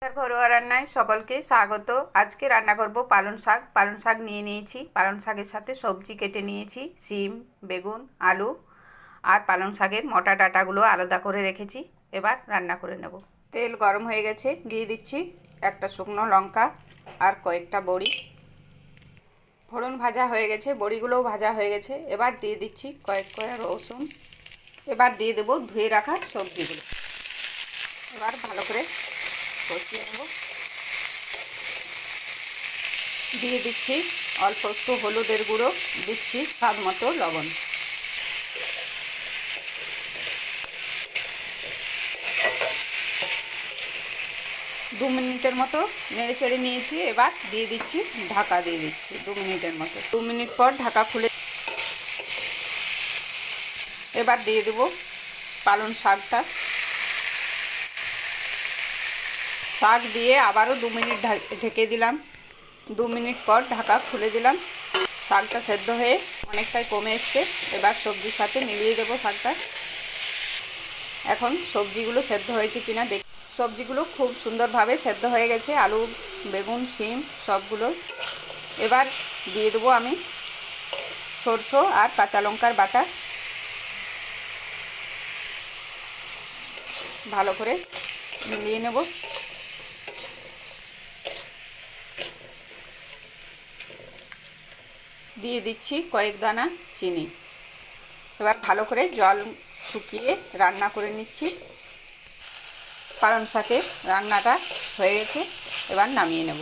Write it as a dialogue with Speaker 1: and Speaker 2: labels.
Speaker 1: ঘরোয়া রান্নায় সকলকে স্বাগত। আজকে রান্না করব পালং শাক। পালং শাক নিয়ে নিয়েছি, পালং শাকের সাথে সবজি কেটে নিয়েছি, শিম, বেগুন, আলু আর পালং শাকের মোটা ডাঁটাগুলো আলাদা করে রেখেছি। এবার রান্না করে নেব। তেল গরম হয়ে গেছে, দিয়ে দিচ্ছি একটা শুকনো লঙ্কা আর কয়েকটা বড়ি। ফোড়ন ভাজা হয়ে গেছে, বড়িগুলোও ভাজা হয়ে গেছে। এবার দিয়ে দিচ্ছি কয়েক কোয়া রসুন। এবার দিয়ে দেবো ধুয়ে রাখা সবজিগুলো। এবার ভালো করে কষিয়ে নেব। দিয়ে দিচ্ছি অল্প একটু হলুদের গুঁড়ো, দিচ্ছি স্বাদ মতো লবণ। দু মিনিটের মতো নেড়ে চেড়ে নিয়েছি। এবার দিয়ে দিচ্ছি ঢাকা, দিয়ে দিচ্ছি 2 মিনিটের মতো। 2 মিনিট পর ঢাকা খুলে এবার দিয়ে দেবো পালং শাকটা। শাক দিয়ে আবারও 2 মিনিট ঢেকে দিলাম। 2 মিনিট পর ঢাকা খুলে দিলাম। শাকটা সেদ্ধ হয়ে অনেকটাই কমে এসছে। এবার সবজির সাথে মিলিয়ে দেবো শাকটা। এখন সবজিগুলো সেদ্ধ হয়েছে কিনা দেখ। সবজিগুলো খুব সুন্দরভাবে সেদ্ধ হয়ে গেছে, আলু, বেগুন, শিম সবগুলো। এবার দিয়ে দেবো আমি সরষে আর কাঁচা লঙ্কার বাটা। ভালো করে মিলিয়ে নেব। দিয়ে দিচ্ছি কয়েক দানা চিনি। এবার ভালো করে জল শুকিয়ে রান্না করে নিচ্ছি। পালং শাকের রান্নাটা হয়ে গেছে, এবার নামিয়ে নেব।